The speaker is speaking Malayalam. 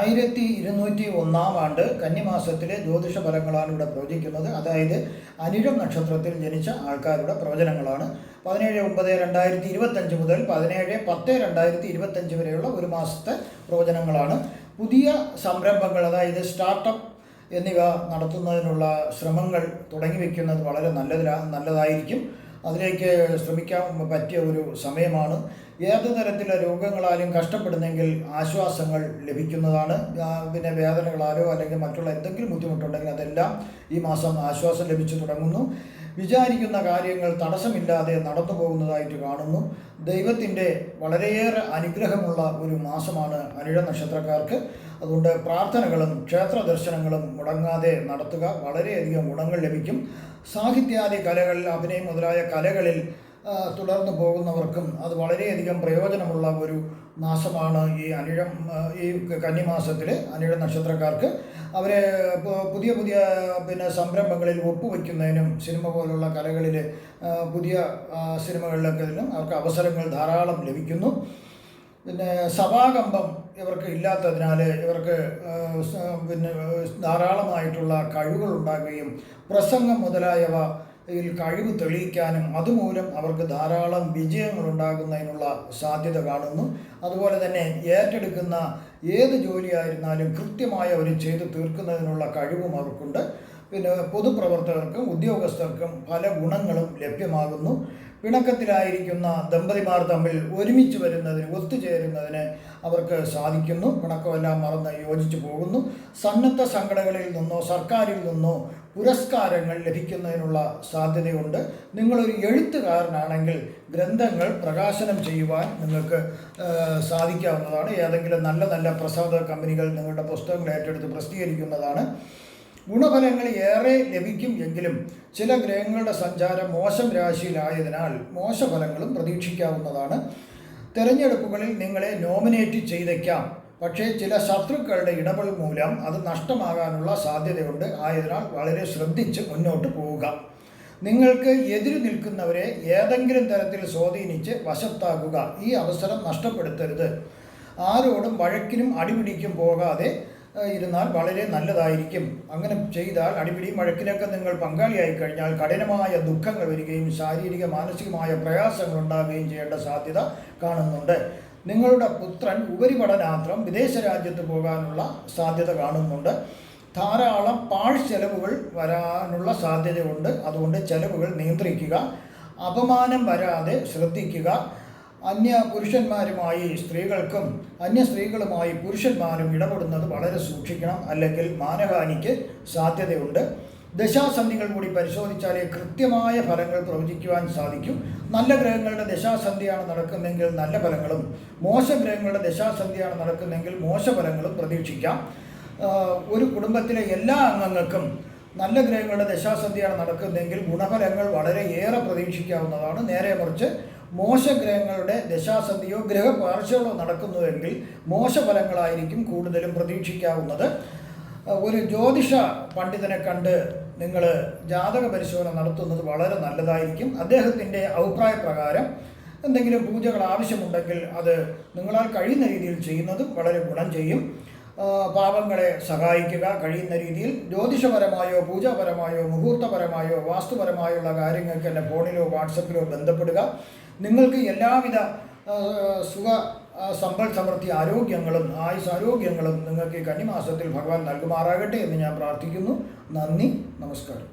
1201 കന്നിമാസത്തിലെ ജ്യോതിഷ ഫലങ്ങളാണ് ഇവിടെ പ്രവചിക്കുന്നത്. അതായത് അനിഴം നക്ഷത്രത്തിൽ ജനിച്ച ആൾക്കാരുടെ പ്രവചനങ്ങളാണ്. 17/9/2025 മുതൽ 17/10/2025 വരെയുള്ള ഒരു മാസത്തെ പ്രവചനങ്ങളാണ്. പുതിയ സംരംഭങ്ങൾ, അതായത് സ്റ്റാർട്ടപ്പ് എന്നിവ നടത്തുന്നതിനുള്ള ശ്രമങ്ങൾ തുടങ്ങി വയ്ക്കുന്നത് വളരെ നല്ലതായിരിക്കും. അതിലേക്ക് ശ്രമിക്കാൻ പറ്റിയ ഒരു സമയമാണ്. ഏത് തരത്തിലെ രോഗങ്ങളാലും കഷ്ടപ്പെടുന്നെങ്കിൽ ആശ്വാസങ്ങൾ ലഭിക്കുന്നതാണ്. പിന്നെ വേദനകളാലോ അല്ലെങ്കിൽ മറ്റുള്ള എന്തെങ്കിലും ബുദ്ധിമുട്ടുണ്ടെങ്കിൽ അതെല്ലാം ഈ മാസം ആശ്വാസം ലഭിച്ചു തുടങ്ങുന്നു. വിചാരിക്കുന്ന കാര്യങ്ങൾ തടസ്സമില്ലാതെ നടന്നു പോകുന്നതായിട്ട് കാണുന്നു. ദൈവത്തിൻ്റെ വളരെയേറെ അനുഗ്രഹമുള്ള ഒരു മാസമാണ് അനിഴ നക്ഷത്രക്കാർക്ക്. അതുകൊണ്ട് പ്രാർത്ഥനകളും ക്ഷേത്ര ദർശനങ്ങളും മുടങ്ങാതെ നടത്തുക. വളരെയധികം ഗുണങ്ങൾ ലഭിക്കും. സാഹിത്യാദി കലകൾ, അഭിനയം മുതലായ കലകളിൽ തുടർന്നു പോകുന്നവർക്കും അത് വളരെയധികം പ്രയോജനമുള്ള ഒരു മാസമാണ് ഈ കന്നിമാസത്തിൽ അനിഴ നക്ഷത്രക്കാർക്ക്. അവരെ പുതിയ സംരംഭങ്ങളിൽ ഒപ്പുവയ്ക്കുന്നതിനും സിനിമ പോലുള്ള കലകളിൽ പുതിയ സിനിമകളിലൊക്കെ അവർക്ക് അവസരങ്ങൾ ധാരാളം ലഭിക്കുന്നു. പിന്നെ സഭാകമ്പം ഇവർക്ക് ഇല്ലാത്തതിനാൽ ഇവർക്ക് ധാരാളമായിട്ടുള്ള കഴിവുകൾ ഉണ്ടാകുകയും പ്രസംഗം മുതലായവ കഴിവ് തെളിയിക്കാനും അതുമൂലം അവർക്ക് ധാരാളം വിജയങ്ങൾ ഉണ്ടാകുന്നതിനുള്ള സാധ്യത കാണുന്നു. അതുപോലെ തന്നെ ഏറ്റെടുക്കുന്ന ഏത് ജോലിയായിരുന്നാലും കൃത്യമായി അവർ ചെയ്തു തീർക്കുന്നതിനുള്ള കഴിവും അവർക്കുണ്ട്. പിന്നെ പൊതുപ്രവർത്തകർക്കും ഉദ്യോഗസ്ഥർക്കും പല ഗുണങ്ങളും ലഭ്യമാകുന്നു. പിണക്കത്തിലായിരിക്കുന്ന ദമ്പതിമാർ തമ്മിൽ ഒരുമിച്ച് വരുന്നതിന്, ഒത്തുചേരുന്നതിന് അവർക്ക് സാധിക്കുന്നു. പിണക്കമെല്ലാം മറന്ന് യോജിച്ചു പോകുന്നു. സന്നദ്ധ സംഘടനകളിൽ നിന്നോ സർക്കാരിൽ നിന്നോ പുരസ്കാരങ്ങൾ ലഭിക്കുന്നതിനുള്ള സാധ്യതയുണ്ട്. നിങ്ങളൊരു എഴുത്തുകാരനാണെങ്കിൽ ഗ്രന്ഥങ്ങൾ പ്രകാശനം ചെയ്യുവാൻ നിങ്ങൾക്ക് സാധിക്കാവുന്നതാണ്. ഏതെങ്കിലും നല്ല പ്രസാധക കമ്പനികൾ നിങ്ങളുടെ പുസ്തകങ്ങൾ ഏറ്റെടുത്ത് പ്രസിദ്ധീകരിക്കുന്നതാണ്. ഗുണഫലങ്ങൾ ഏറെ ലഭിക്കും എങ്കിലും ചില ഗ്രഹങ്ങളുടെ സഞ്ചാരം മോശം രാശിയിലായതിനാൽ മോശഫലങ്ങളും പ്രതീക്ഷിക്കാവുന്നതാണ്. തെരഞ്ഞെടുപ്പുകളിൽ നിങ്ങളെ നോമിനേറ്റ് ചെയ്തേക്കാം. പക്ഷേ ചില ശത്രുക്കളുടെ ഇടപെടൽ മൂലം അത് നഷ്ടമാകാനുള്ള സാധ്യതയുണ്ട്. ആയതിനാൽ വളരെ ശ്രദ്ധിച്ച് മുന്നോട്ട് പോവുക. നിങ്ങൾക്ക് എതിര് നിൽക്കുന്നവരെ ഏതെങ്കിലും തരത്തിൽ സ്വാധീനിച്ച് വശത്താക്കുക. ഈ അവസരം നഷ്ടപ്പെടുത്തരുത്. ആരോടും വഴക്കിനും അടിപിടിക്കും പോകാതെ ഇരുന്നാൽ വളരെ നല്ലതായിരിക്കും. അങ്ങനെ ചെയ്താൽ അടിപിടിയും വഴക്കിനൊക്കെ നിങ്ങൾ പങ്കാളിയായി കഴിഞ്ഞാൽ കഠിനമായ ദുഃഖങ്ങൾ വരികയും ശാരീരിക മാനസികമായ പ്രയാസങ്ങൾ ഉണ്ടാകുകയും ചെയ്യേണ്ട സാധ്യത കാണുന്നുണ്ട്. നിങ്ങളുടെ പുത്രൻ ഉപരിപഠനാർത്ഥം വിദേശ രാജ്യത്ത് പോകാനുള്ള സാധ്യത കാണുന്നുണ്ട്. ധാരാളം പാഴ് ചെലവുകൾ വരാനുള്ള സാധ്യതയുണ്ട്. അതുകൊണ്ട് ചെലവുകൾ നിയന്ത്രിക്കുക. അപമാനം വരാതെ ശ്രദ്ധിക്കുക. അന്യ പുരുഷന്മാരുമായി സ്ത്രീകൾക്കും അന്യ സ്ത്രീകളുമായി പുരുഷന്മാരും ഇടപെടുന്നത് വളരെ സൂക്ഷിക്കണം. അല്ലെങ്കിൽ മാനഹാനിക്ക് സാധ്യതയുണ്ട്. ദശാസന്ധികൾ കൂടി പരിശോധിച്ചാലേ കൃത്യമായ ഫലങ്ങൾ പ്രവചിക്കുവാൻ സാധിക്കും. നല്ല ഗ്രഹങ്ങളുടെ ദശാസന്ധിയാണ് നടക്കുന്നതെങ്കിൽ നല്ല ഫലങ്ങളും, മോശഗ്രഹങ്ങളുടെ ദശാസന്ധിയാണ് നടക്കുന്നതെങ്കിൽ മോശഫലങ്ങളും പ്രതീക്ഷിക്കാം. ഒരു കുടുംബത്തിലെ എല്ലാ അംഗങ്ങൾക്കും നല്ല ഗ്രഹങ്ങളുടെ ദശാസന്ധിയാണ് നടക്കുന്നതെങ്കിൽ ഗുണഫലങ്ങൾ വളരെയേറെ പ്രതീക്ഷിക്കാവുന്നതാണ്. നേരെ മറിച്ച് മോശഗ്രഹങ്ങളുടെ ദശാസന്ധിയോ ഗ്രഹപാർശ്വങ്ങളോ നടക്കുന്നുവെങ്കിൽ മോശഫലങ്ങളായിരിക്കും കൂടുതലും പ്രതീക്ഷിക്കാവുന്നത്. ഒരു ജ്യോതിഷ പണ്ഡിതനെ കണ്ട് നിങ്ങൾ ജാതക പരിശോധന നടത്തുന്നത് വളരെ നല്ലതായിരിക്കും. അദ്ദേഹത്തിൻ്റെ അഭിപ്രായ പ്രകാരം എന്തെങ്കിലും പൂജകൾ ആവശ്യമുണ്ടെങ്കിൽ അത് നിങ്ങളാൽ കഴിയുന്ന രീതിയിൽ ചെയ്യുന്നതും വളരെ ഗുണം ചെയ്യും. പാവങ്ങളെ സഹായിക്കുക. കഴിയുന്ന രീതിയിൽ ജ്യോതിഷപരമായോ പൂജാപരമായോ മുഹൂർത്തപരമായോ വാസ്തുപരമായുള്ള കാര്യങ്ങൾക്ക് എന്നെ ഫോണിലോ വാട്സപ്പിലോ ബന്ധപ്പെടുക. നിങ്ങൾക്ക് എല്ലാവിധ സമ്പൽ സമൃദ്ധി ആരോഗ്യങ്ങളും ആയുസാരോഗ്യങ്ങളും നിങ്ങൾക്ക് ഈ കന്നിമാസത്തിൽ ഭഗവാൻ നൽകുമാറാകട്ടെ എന്ന് ഞാൻ പ്രാർത്ഥിക്കുന്നു. നന്ദി, നമസ്കാരം.